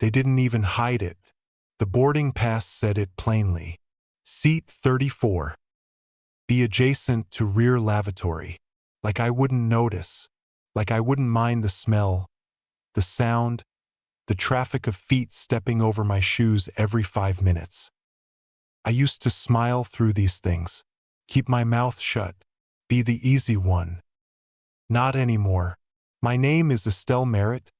They didn't even hide it. The boarding pass said it plainly. Seat 34. Be adjacent to rear lavatory. Like I wouldn't notice. Like I wouldn't mind the smell, the sound, the traffic of feet stepping over my shoes every 5 minutes. I used to smile through these things, keep my mouth shut, be the easy one. Not anymore. My name is Estelle Merritt,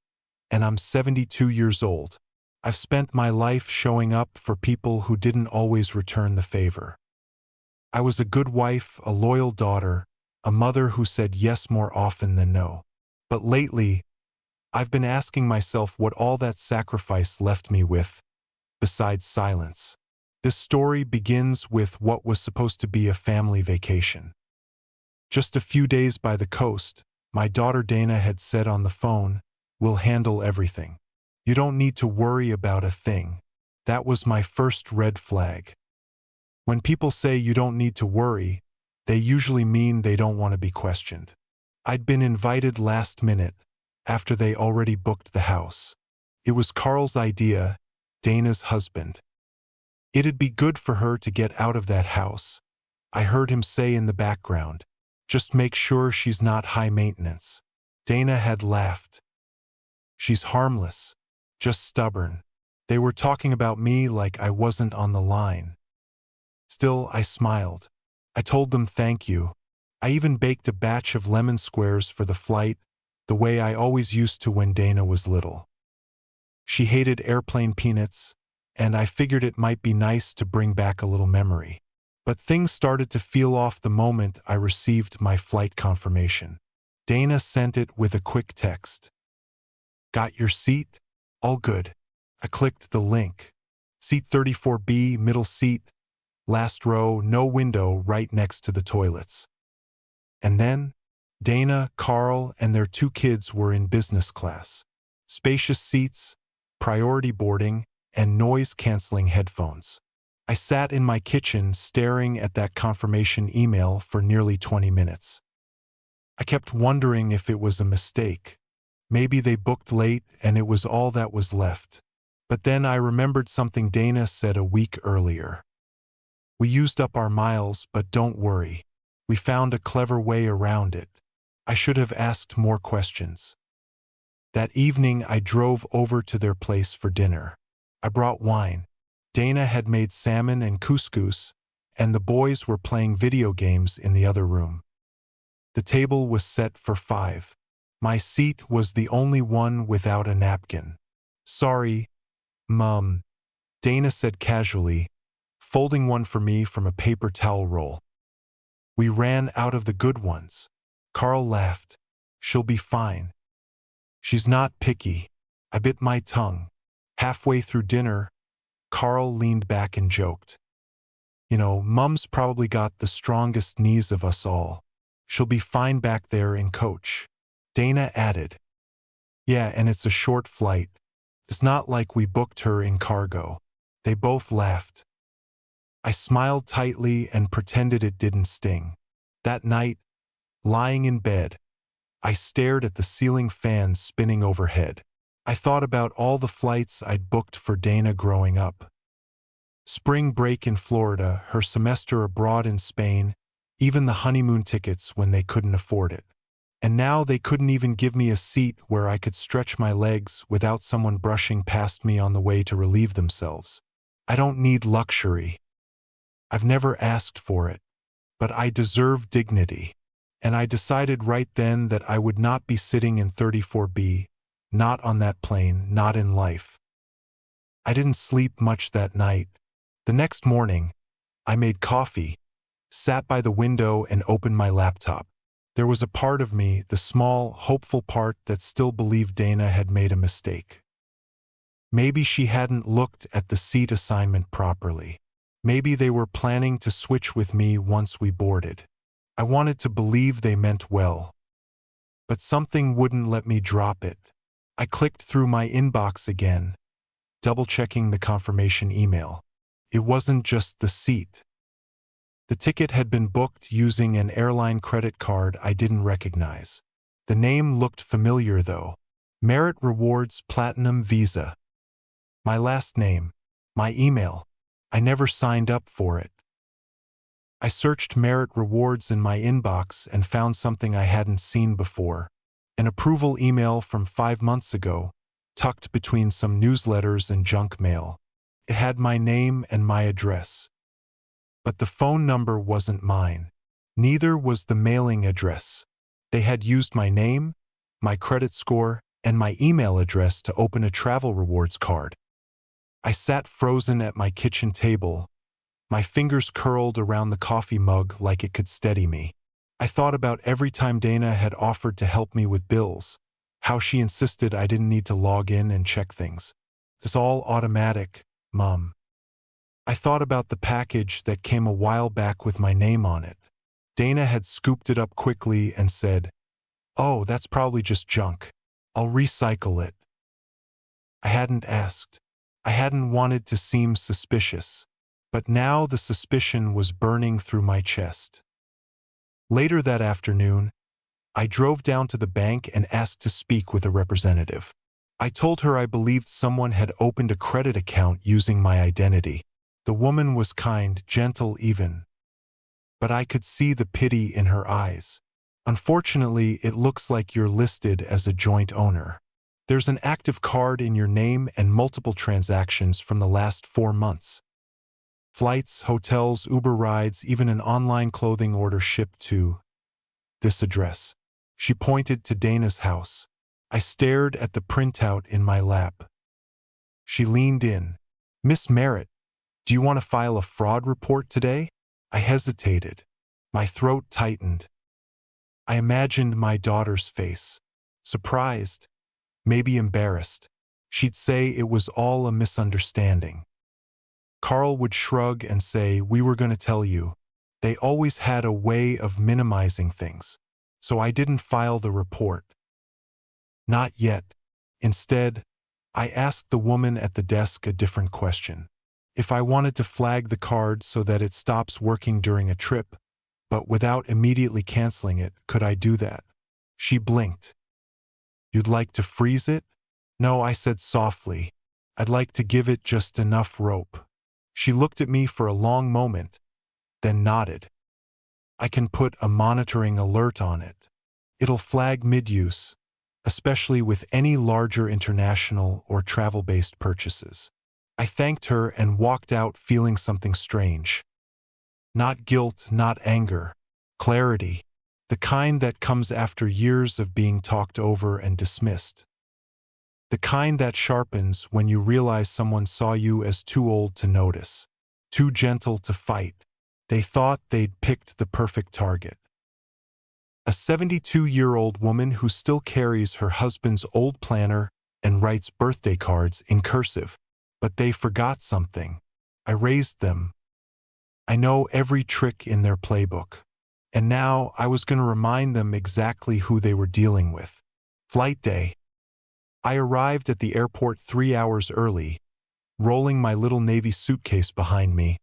and I'm 72 years old. I've spent my life showing up for people who didn't always return the favor. I was a good wife, a loyal daughter, a mother who said yes more often than no. But lately, I've been asking myself what all that sacrifice left me with, besides silence. This story begins with what was supposed to be a family vacation. Just a few days by the coast, my daughter Dana had said on the phone, "We'll handle everything. You don't need to worry about a thing." That was my first red flag. When people say you don't need to worry, they usually mean they don't want to be questioned. I'd been invited last minute, after they already booked the house. It was Carl's idea, Dana's husband. It'd be good for her to get out of that house. I heard him say in the background, "Just make sure she's not high maintenance." Dana had laughed. "She's harmless, just stubborn." They were talking about me like I wasn't on the line. Still, I smiled. I told them thank you. I even baked a batch of lemon squares for the flight, the way I always used to when Dana was little. She hated airplane peanuts, and I figured it might be nice to bring back a little memory. But things started to feel off the moment I received my flight confirmation. Dana sent it with a quick text. "Got your seat? All good." I clicked the link. Seat 34B, middle seat, last row, no window, right next to the toilets. And then, Dana, Carl, and their 2 kids were in business class. Spacious seats, priority boarding, and noise-canceling headphones. I sat in my kitchen staring at that confirmation email for nearly 20 minutes. I kept wondering if it was a mistake. Maybe they booked late and it was all that was left. But then I remembered something Dana said a week earlier. "We used up our miles, but don't worry. We found a clever way around it." I should have asked more questions. That evening I drove over to their place for dinner. I brought wine. Dana had made salmon and couscous, and the boys were playing video games in the other room. The table was set for 5. My seat was the only one without a napkin. "Sorry, Mum," Dana said casually, folding one for me from a paper towel roll. "We ran out of the good ones." Carl laughed. "She'll be fine. She's not picky." I bit my tongue. Halfway through dinner, Carl leaned back and joked. "You know, Mum's probably got the strongest knees of us all. She'll be fine back there in coach." Dana added, "Yeah, and it's a short flight. It's not like we booked her in cargo." They both laughed. I smiled tightly and pretended it didn't sting. That night, lying in bed, I stared at the ceiling fan spinning overhead. I thought about all the flights I'd booked for Dana growing up. Spring break in Florida, her semester abroad in Spain, even the honeymoon tickets when they couldn't afford it. And now they couldn't even give me a seat where I could stretch my legs without someone brushing past me on the way to relieve themselves. I don't need luxury. I've never asked for it, but I deserve dignity. And I decided right then that I would not be sitting in 34B, not on that plane, not in life. I didn't sleep much that night. The next morning, I made coffee, sat by the window and opened my laptop. There was a part of me, the small, hopeful part that still believed Dana had made a mistake. Maybe she hadn't looked at the seat assignment properly. Maybe they were planning to switch with me once we boarded. I wanted to believe they meant well. But something wouldn't let me drop it. I clicked through my inbox again, double-checking the confirmation email. It wasn't just the seat. The ticket had been booked using an airline credit card I didn't recognize. The name looked familiar though. Merit Rewards Platinum Visa. My last name. My email. I never signed up for it. I searched merit rewards in my inbox and found something I hadn't seen before. An approval email from 5 months ago, tucked between some newsletters and junk mail. It had my name and my address. But the phone number wasn't mine. Neither was the mailing address. They had used my name, my credit score, and my email address to open a travel rewards card. I sat frozen at my kitchen table, my fingers curled around the coffee mug like it could steady me. I thought about every time Dana had offered to help me with bills, how she insisted I didn't need to log in and check things. It's all automatic, Mom. I thought about the package that came a while back with my name on it. Dana had scooped it up quickly and said, "Oh, that's probably just junk. I'll recycle it." I hadn't asked. I hadn't wanted to seem suspicious. But now the suspicion was burning through my chest. Later that afternoon, I drove down to the bank and asked to speak with a representative. I told her I believed someone had opened a credit account using my identity. The woman was kind, gentle even. But I could see the pity in her eyes. "Unfortunately, it looks like you're listed as a joint owner. There's an active card in your name and multiple transactions from the last 4 months. Flights, hotels, Uber rides, even an online clothing order shipped to this address." She pointed to Dana's house. I stared at the printout in my lap. She leaned in. "Miss Merritt, do you want to file a fraud report today?" I hesitated. My throat tightened. I imagined my daughter's face. Surprised, maybe embarrassed. She'd say it was all a misunderstanding. Carl would shrug and say, "We were going to tell you." They always had a way of minimizing things. So I didn't file the report. Not yet. Instead, I asked the woman at the desk a different question. If I wanted to flag the card so that it stops working during a trip, but without immediately canceling it, could I do that? She blinked. "You'd like to freeze it?" "No," I said softly. "I'd like to give it just enough rope." She looked at me for a long moment, then nodded. "I can put a monitoring alert on it. It'll flag mid-use, especially with any larger international or travel-based purchases." I thanked her and walked out feeling something strange. Not guilt, not anger. Clarity. The kind that comes after years of being talked over and dismissed. The kind that sharpens when you realize someone saw you as too old to notice, too gentle to fight. They thought they'd picked the perfect target. A 72-year-old woman who still carries her husband's old planner and writes birthday cards in cursive. But they forgot something. I raised them. I know every trick in their playbook. And now I was going to remind them exactly who they were dealing with. Flight day. I arrived at the airport 3 hours early, rolling my little navy suitcase behind me,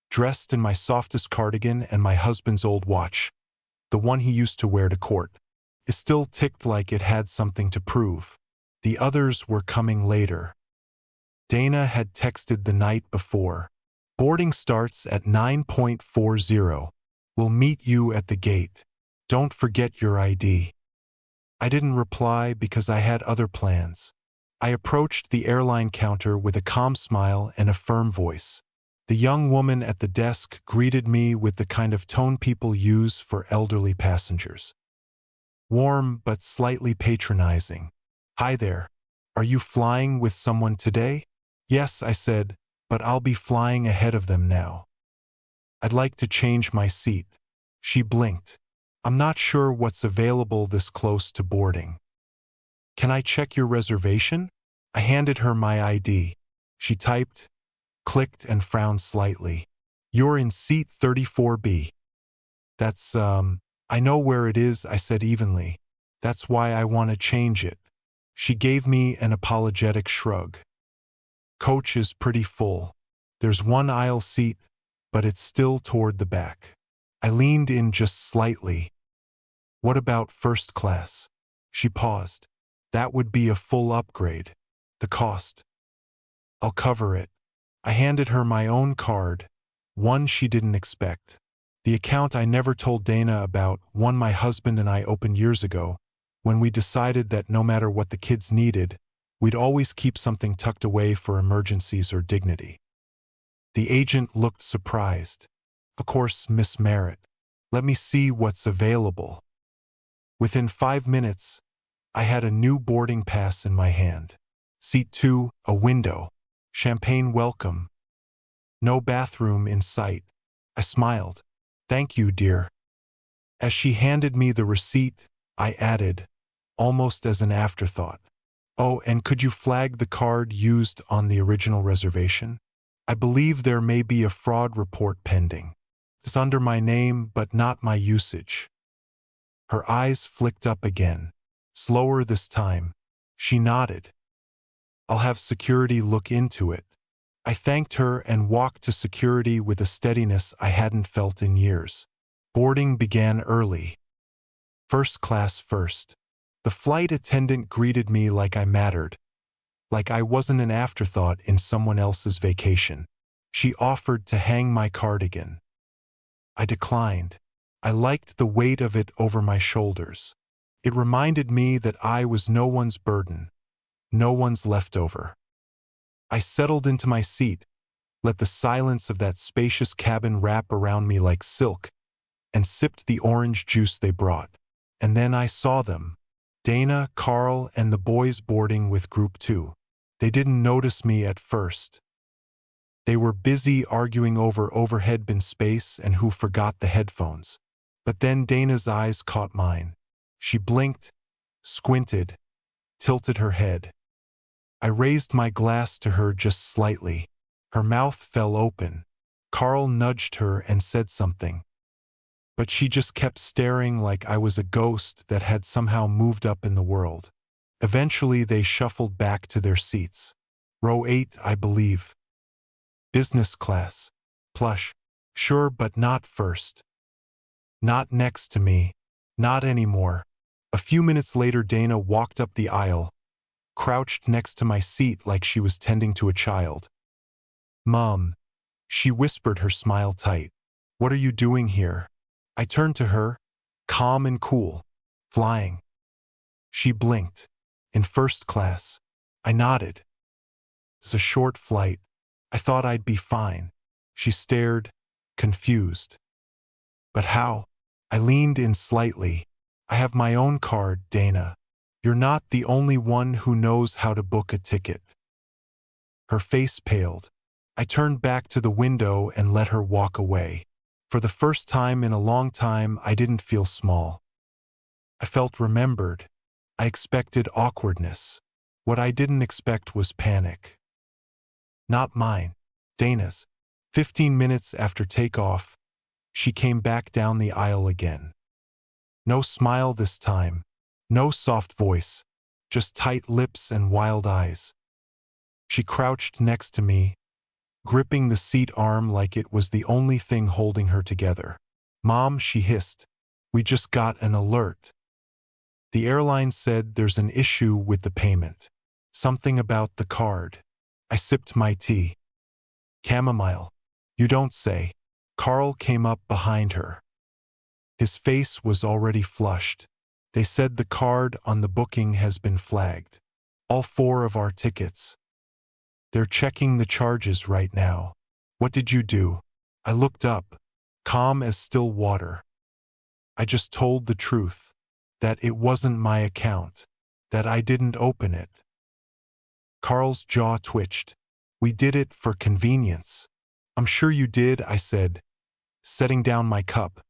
dressed in my softest cardigan and my husband's old watch, the one he used to wear to court. It still ticked like it had something to prove. The others were coming later. Dana had texted the night before. "Boarding starts at 9:40. We'll meet you at the gate. Don't forget your ID." I didn't reply because I had other plans. I approached the airline counter with a calm smile and a firm voice. The young woman at the desk greeted me with the kind of tone people use for elderly passengers. Warm but slightly patronizing. "Hi there. Are you flying with someone today?" "Yes," I said, "but I'll be flying ahead of them now. I'd like to change my seat." She blinked. "I'm not sure what's available this close to boarding." "Can I check your reservation?" I handed her my ID. She typed, clicked, and frowned slightly. "You're in seat 34B. That's, I know where it is," I said evenly. "That's why I want to change it." She gave me an apologetic shrug. "Coach is pretty full. There's one aisle seat, but it's still toward the back." I leaned in just slightly. "What about first class?" She paused. "That would be a full upgrade. The cost?" I'll cover it. I handed her my own card, one she didn't expect. The account I never told Dana about, one my husband and I opened years ago, when we decided that no matter what the kids needed, we'd always keep something tucked away for emergencies or dignity. The agent looked surprised. Of course, Miss Merritt. Let me see what's available. Within 5 minutes, I had a new boarding pass in my hand. Seat 2, a window. Champagne welcome. No bathroom in sight. I smiled. Thank you, dear. As she handed me the receipt, I added, almost as an afterthought, oh, and could you flag the card used on the original reservation? I believe there may be a fraud report pending. It's under my name, but not my usage. Her eyes flicked up again. Slower this time. She nodded. I'll have security look into it. I thanked her and walked to security with a steadiness I hadn't felt in years. Boarding began early. First class first. The flight attendant greeted me like I mattered, like I wasn't an afterthought in someone else's vacation. She offered to hang my cardigan. I declined. I liked the weight of it over my shoulders. It reminded me that I was no one's burden, no one's leftover. I settled into my seat, let the silence of that spacious cabin wrap around me like silk, and sipped the orange juice they brought. And then I saw them. Dana, Carl, and the boys boarding with Group 2. They didn't notice me at first. They were busy arguing over overhead bin space and who forgot the headphones. But then Dana's eyes caught mine. She blinked, squinted, tilted her head. I raised my glass to her just slightly. Her mouth fell open. Carl nudged her and said something. But she just kept staring like I was a ghost that had somehow moved up in the world. Eventually they shuffled back to their seats. Row 8, I believe. Business class. Plush. Sure, but not first. Not next to me. Not anymore. A few minutes later Dana walked up the aisle, crouched next to my seat like she was tending to a child. Mom, she whispered, her smile tight. What are you doing here? I turned to her, calm and cool. Flying. She blinked. In first class. I nodded. It's a short flight. I thought I'd be fine. She stared, confused. But how? I leaned in slightly. I have my own card, Dana. You're not the only one who knows how to book a ticket. Her face paled. I turned back to the window and let her walk away. For the first time in a long time, I didn't feel small. I felt remembered. I expected awkwardness. What I didn't expect was panic. Not mine. Dana's. 15 minutes after takeoff, she came back down the aisle again. No smile this time. No soft voice. Just tight lips and wild eyes. She crouched next to me, gripping the seat arm like it was the only thing holding her together. Mom, she hissed. We just got an alert. The airline said there's an issue with the payment. Something about the card. I sipped my tea. Chamomile. You don't say. Carl came up behind her. His face was already flushed. They said the card on the booking has been flagged. All 4 of our tickets. They're checking the charges right now. What did you do? I looked up, calm as still water. I just told the truth. That it wasn't my account. That I didn't open it. Carl's jaw twitched. We did it for convenience. I'm sure you did, I said, setting down my cup.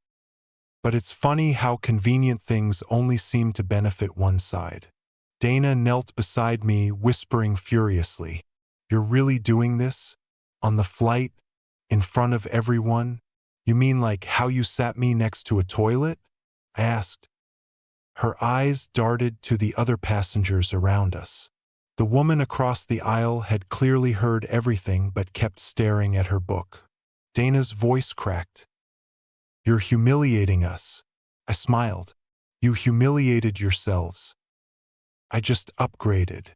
But it's funny how convenient things only seem to benefit one side. Dana knelt beside me, whispering furiously. You're really doing this? On the flight? In front of everyone? You mean like how you sat me next to a toilet? I asked. Her eyes darted to the other passengers around us. The woman across the aisle had clearly heard everything but kept staring at her book. Dana's voice cracked. You're humiliating us. I smiled. You humiliated yourselves. I just upgraded.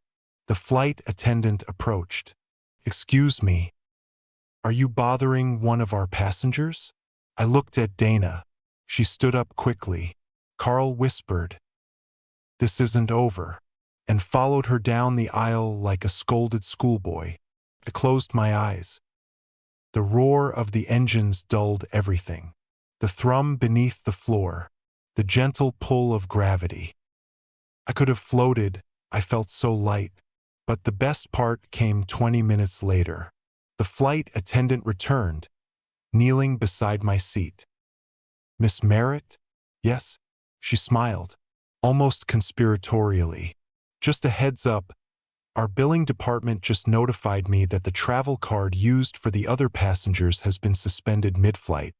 The flight attendant approached. "Excuse me, are you bothering one of our passengers?" I looked at Dana. She stood up quickly. Carl whispered, "This isn't over," and followed her down the aisle like a scolded schoolboy. I closed my eyes. The roar of the engines dulled everything. The thrum beneath the floor. The gentle pull of gravity. I could have floated, I felt so light. But the best part came 20 minutes later. The flight attendant returned, kneeling beside my seat. "Miss Merritt?" "Yes." She smiled, almost conspiratorially. "Just a heads up, our billing department just notified me that the travel card used for the other passengers has been suspended mid-flight.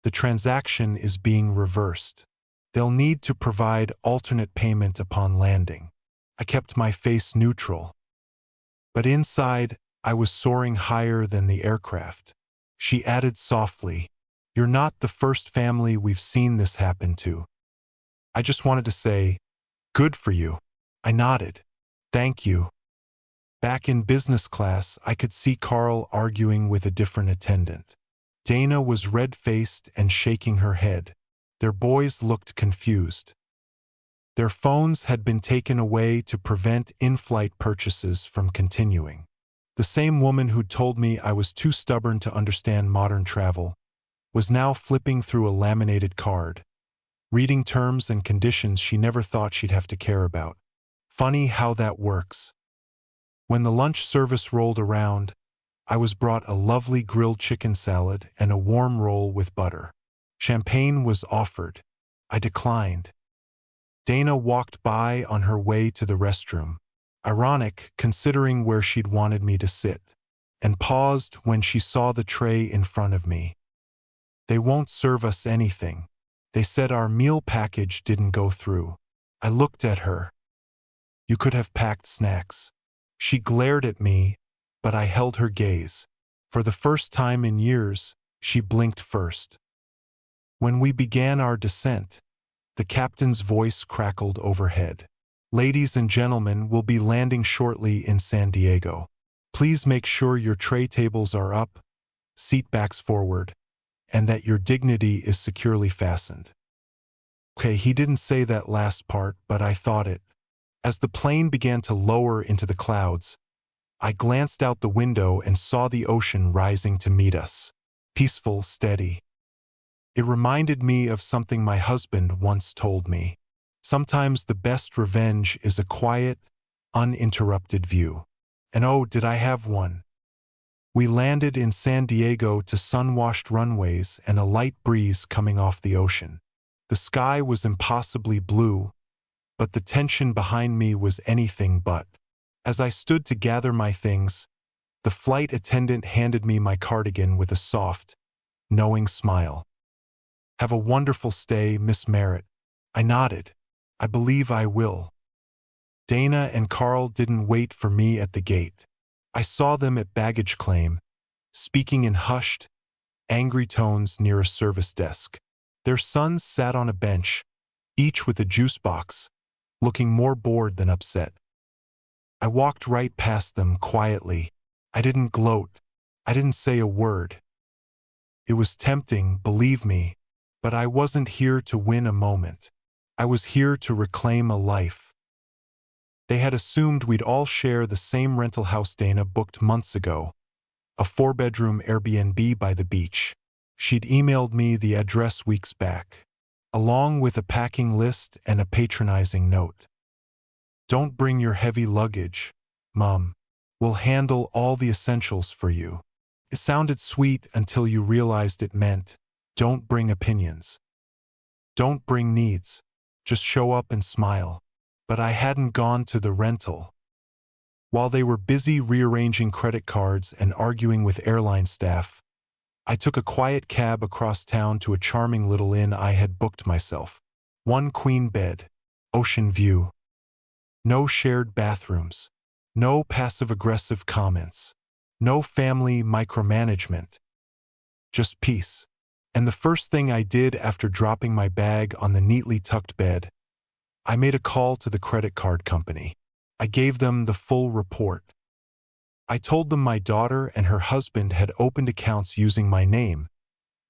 The transaction is being reversed. They'll need to provide alternate payment upon landing." I kept my face neutral. But inside, I was soaring higher than the aircraft. She added softly, "You're not the first family we've seen this happen to." I just wanted to say, "Good for you." I nodded. "Thank you." Back in business class, I could see Carl arguing with a different attendant. Dana was red-faced and shaking her head. Their boys looked confused. Their phones had been taken away to prevent in-flight purchases from continuing. The same woman who'd told me I was too stubborn to understand modern travel was now flipping through a laminated card, reading terms and conditions she never thought she'd have to care about. Funny how that works. When the lunch service rolled around, I was brought a lovely grilled chicken salad and a warm roll with butter. Champagne was offered. I declined. Dana walked by on her way to the restroom, ironic considering where she'd wanted me to sit, and paused when she saw the tray in front of me. "They won't serve us anything. They said our meal package didn't go through." I looked at her. "You could have packed snacks." She glared at me, but I held her gaze. For the first time in years, she blinked first. When we began our descent, the captain's voice crackled overhead. "Ladies and gentlemen, we'll be landing shortly in San Diego. Please make sure your tray tables are up, seat backs forward, and that your dignity is securely fastened." Okay, he didn't say that last part, but I thought it. As the plane began to lower into the clouds, I glanced out the window and saw the ocean rising to meet us. Peaceful, steady. It reminded me of something my husband once told me. Sometimes the best revenge is a quiet, uninterrupted view. And oh, did I have one. We landed in San Diego to sun-washed runways and a light breeze coming off the ocean. The sky was impossibly blue, but the tension behind me was anything but. As I stood to gather my things, the flight attendant handed me my cardigan with a soft, knowing smile. "Have a wonderful stay, Miss Merritt." I nodded. "I believe I will." Dana and Carl didn't wait for me at the gate. I saw them at baggage claim, speaking in hushed, angry tones near a service desk. Their sons sat on a bench, each with a juice box, looking more bored than upset. I walked right past them quietly. I didn't gloat. I didn't say a word. It was tempting, believe me, but I wasn't here to win a moment. I was here to reclaim a life. They had assumed we'd all share the same rental house Dana booked months ago, a 4-bedroom Airbnb by the beach. She'd emailed me the address weeks back, along with a packing list and a patronizing note. "Don't bring your heavy luggage, Mom. We'll handle all the essentials for you." It sounded sweet until you realized it meant, don't bring opinions. Don't bring needs. Just show up and smile. But I hadn't gone to the rental. While they were busy rearranging credit cards and arguing with airline staff, I took a quiet cab across town to a charming little inn I had booked myself. 1 queen bed, ocean view. No shared bathrooms. No passive-aggressive comments. No family micromanagement. Just peace. And the first thing I did after dropping my bag on the neatly tucked bed, I made a call to the credit card company. I gave them the full report. I told them my daughter and her husband had opened accounts using my name,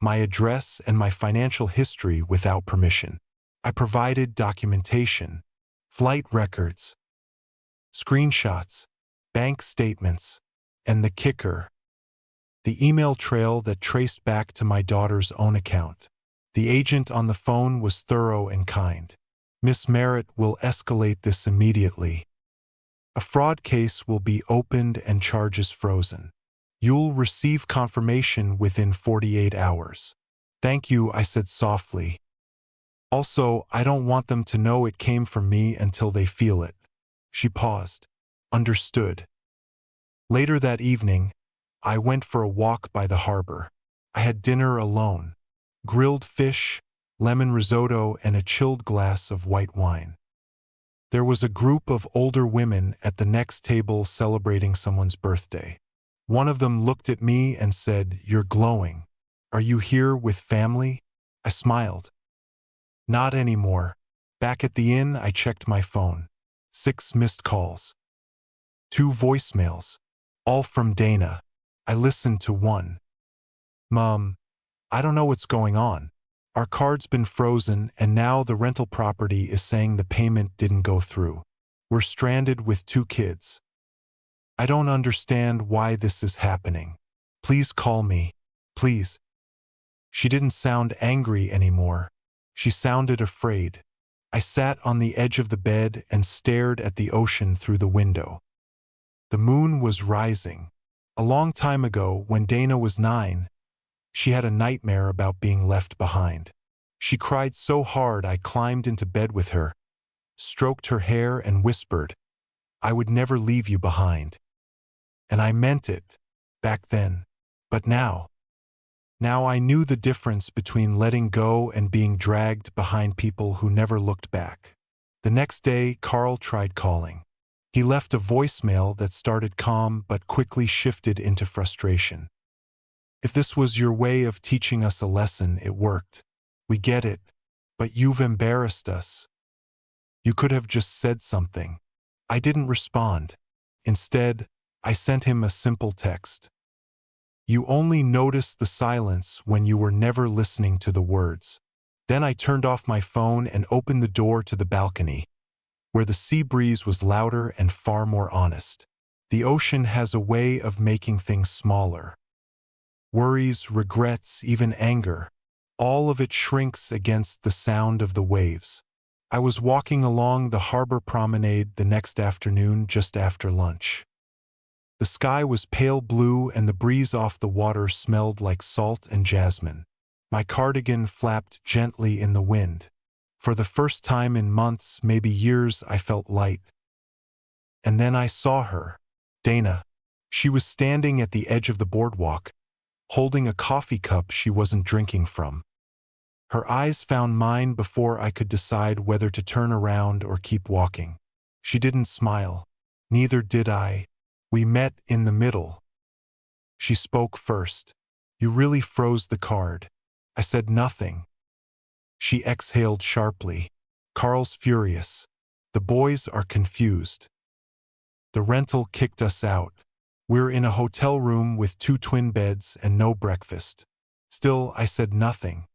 my address, and my financial history without permission. I provided documentation, flight records, screenshots, bank statements, and the kicker, the email trail that traced back to my daughter's own account. The agent on the phone was thorough and kind. Miss Merritt will escalate this immediately. A fraud case will be opened and charges frozen. You'll receive confirmation within 48 hours. Thank you, I said softly. Also, I don't want them to know it came from me until they feel it. She paused. Understood. Later that evening, I went for a walk by the harbor. I had dinner alone. Grilled fish, lemon risotto, and a chilled glass of white wine. There was a group of older women at the next table celebrating someone's birthday. One of them looked at me and said, "You're glowing. Are you here with family?" I smiled. Not anymore. Back at the inn, I checked my phone. 6 missed calls. 2 voicemails. All from Dana. I listened to one. "Mom, I don't know what's going on. Our card's been frozen and now the rental property is saying the payment didn't go through. We're stranded with 2 kids. I don't understand why this is happening. Please call me. Please." She didn't sound angry anymore. She sounded afraid. I sat on the edge of the bed and stared at the ocean through the window. The moon was rising. A long time ago, when Dana was 9, she had a nightmare about being left behind. She cried so hard I climbed into bed with her, stroked her hair and whispered, "I would never leave you behind." And I meant it, back then. But now I knew the difference between letting go and being dragged behind people who never looked back. The next day, Carl tried calling. He left a voicemail that started calm but quickly shifted into frustration. "If this was your way of teaching us a lesson, it worked. We get it, but you've embarrassed us. You could have just said something." I didn't respond. Instead, I sent him a simple text. "You only noticed the silence when you were never listening to the words." Then I turned off my phone and opened the door to the balcony, where the sea breeze was louder and far more honest. The ocean has a way of making things smaller. Worries, regrets, even anger. All of it shrinks against the sound of the waves. I was walking along the harbor promenade the next afternoon just after lunch. The sky was pale blue and the breeze off the water smelled like salt and jasmine. My cardigan flapped gently in the wind. For the first time in months, maybe years, I felt light. And then I saw her, Dana. She was standing at the edge of the boardwalk, holding a coffee cup she wasn't drinking from. Her eyes found mine before I could decide whether to turn around or keep walking. She didn't smile. Neither did I. We met in the middle. She spoke first. "You really froze the card." I said nothing. She exhaled sharply. "Carl's furious. The boys are confused. The rental kicked us out. We're in a hotel room with 2 twin beds and no breakfast." Still, I said nothing.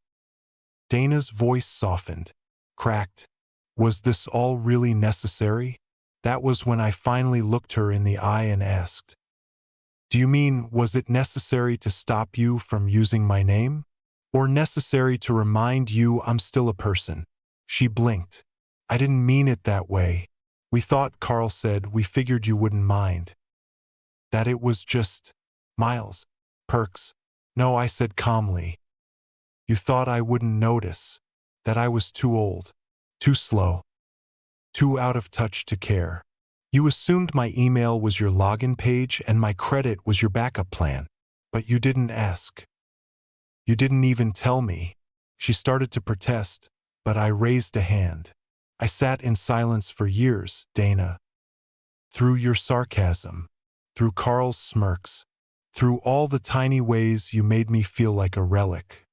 Dana's voice softened, cracked. Was this all really necessary? That was when I finally looked her in the eye and asked, "Do you mean, was it necessary to stop you from using my name? Or necessary to remind you I'm still a person?" She blinked. "I didn't mean it that way. We thought," Carl said, "we figured you wouldn't mind. That it was just miles, perks." "No," I said calmly. "You thought I wouldn't notice. That I was too old, too slow, too out of touch to care. You assumed my email was your login page and my credit was your backup plan. But you didn't ask. You didn't even tell me." She started to protest, but I raised a hand. "I sat in silence for years, Dana. Through your sarcasm, through Carl's smirks, through all the tiny ways you made me feel like a relic.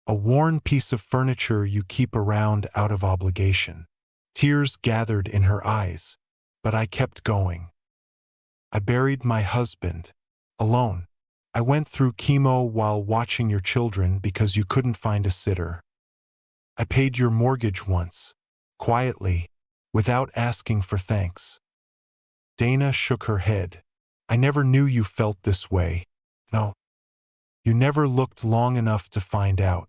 A worn piece of furniture you keep around out of obligation." Tears gathered in her eyes, but I kept going. I buried my husband. Alone. I went through chemo while watching your children because you couldn't find a sitter. I paid your mortgage once. Quietly. Without asking for thanks. Dana shook her head. I never knew you felt this way. No. You never looked long enough to find out.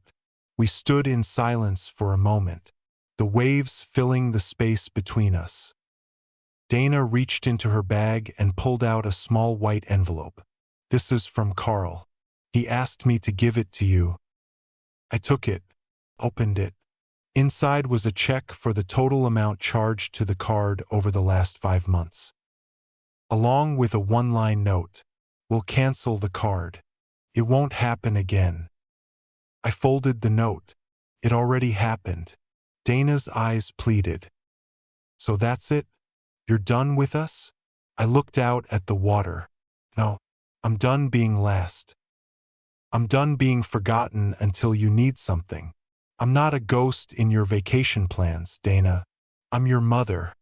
We stood in silence for a moment, the waves filling the space between us. Dana reached into her bag and pulled out a small white envelope. This is from Carl. He asked me to give it to you. I took it, opened it. Inside was a check for the total amount charged to the card over the last 5 months. Along with a one-line note, we'll cancel the card. It won't happen again. I folded the note. It already happened. Dana's eyes pleaded. So that's it? You're done with us? I looked out at the water. No, I'm done being last. I'm done being forgotten until you need something. I'm not a ghost in your vacation plans, Dana. I'm your mother.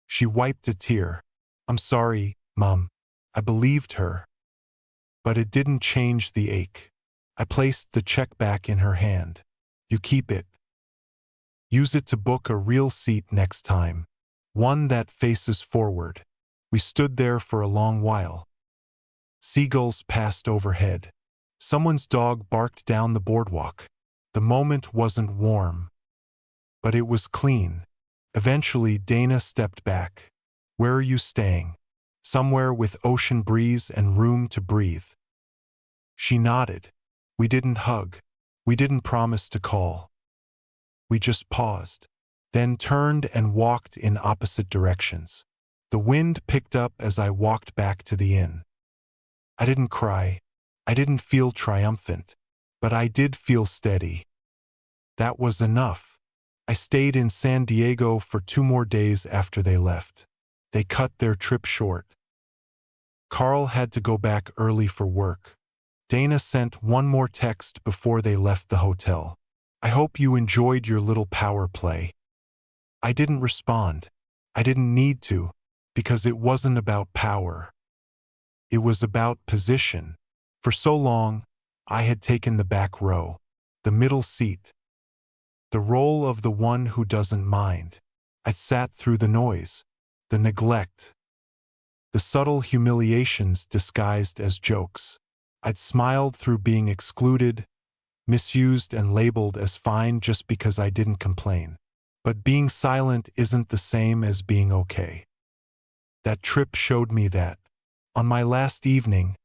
She wiped a tear. I'm sorry, Mom. I believed her. But it didn't change the ache. I placed the check back in her hand. You keep it. Use it to book a real seat next time. One that faces forward. We stood there for a long while. Seagulls passed overhead. Someone's dog barked down the boardwalk. The moment wasn't warm. But it was clean. Eventually, Dana stepped back. Where are you staying? Somewhere with ocean breeze and room to breathe. She nodded. We didn't hug. We didn't promise to call. We just paused, then turned and walked in opposite directions. The wind picked up as I walked back to the inn. I didn't cry. I didn't feel triumphant, but I did feel steady. That was enough. I stayed in San Diego for 2 more days after they left. They cut their trip short. Carl had to go back early for work. Dana sent one more text before they left the hotel. I hope you enjoyed your little power play. I didn't respond. I didn't need to, because it wasn't about power. It was about position. For so long, I had taken the back row, the middle seat, the role of the one who doesn't mind. I sat through the noise, the neglect, the subtle humiliations disguised as jokes. I'd smiled through being excluded, misused and labeled as fine just because I didn't complain. But being silent isn't the same as being okay. That trip showed me that. On my last evening,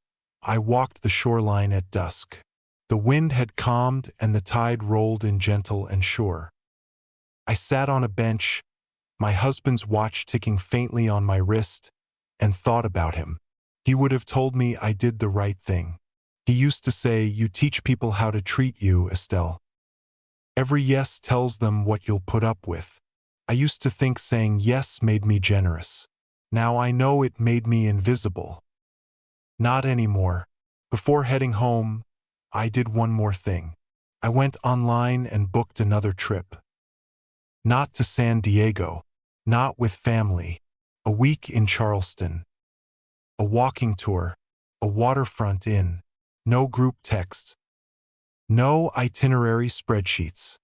I walked the shoreline at dusk. The wind had calmed and the tide rolled in gentle and sure. I sat on a bench, my husband's watch ticking faintly on my wrist, and thought about him. He would have told me I did the right thing. He used to say, you teach people how to treat you, Estelle. Every yes tells them what you'll put up with. I used to think saying yes made me generous. Now I know it made me invisible. Not anymore. Before heading home, I did one more thing. I went online and booked another trip. Not to San Diego. Not with family. A week in Charleston. A walking tour. A waterfront inn. No group texts. No itinerary spreadsheets.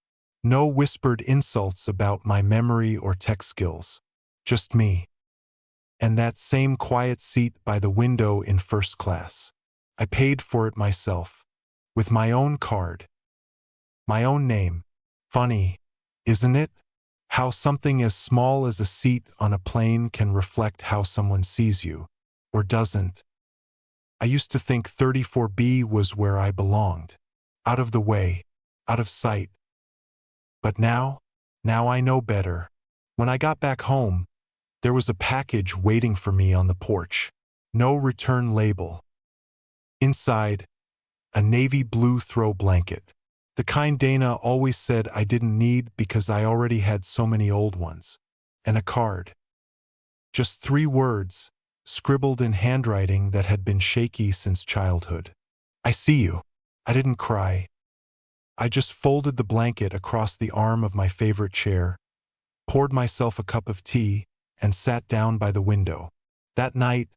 No whispered insults about my memory or tech skills. Just me. And that same quiet seat by the window in first class. I paid for it myself. With my own card. My own name. Funny, isn't it? How something as small as a seat on a plane can reflect how someone sees you. Or doesn't. I used to think 34B was where I belonged. Out of the way. Out of sight. But now I know better. When I got back home, there was a package waiting for me on the porch. No return label. Inside, a navy blue throw blanket. The kind Dana always said I didn't need because I already had so many old ones. And a card. Just 3 words, scribbled in handwriting that had been shaky since childhood. I see you. I didn't cry. I just folded the blanket across the arm of my favorite chair, poured myself a cup of tea, and sat down by the window. That night,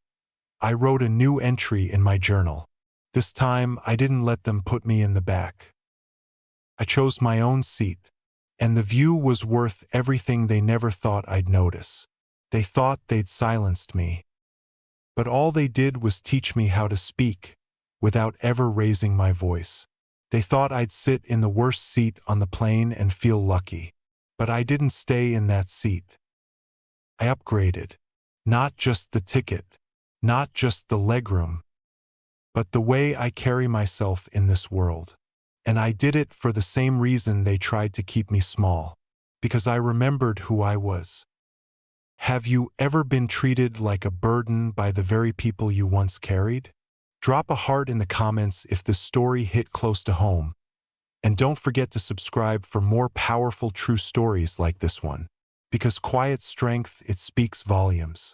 I wrote a new entry in my journal. This time, I didn't let them put me in the back. I chose my own seat, and the view was worth everything they never thought I'd notice. They thought they'd silenced me. But all they did was teach me how to speak, without ever raising my voice. They thought I'd sit in the worst seat on the plane and feel lucky. But I didn't stay in that seat. I upgraded. Not just the ticket, not just the legroom, but the way I carry myself in this world. And I did it for the same reason they tried to keep me small, because I remembered who I was. Have you ever been treated like a burden by the very people you once carried? Drop a heart in the comments if this story hit close to home. And don't forget to subscribe for more powerful true stories like this one. Because quiet strength, it speaks volumes.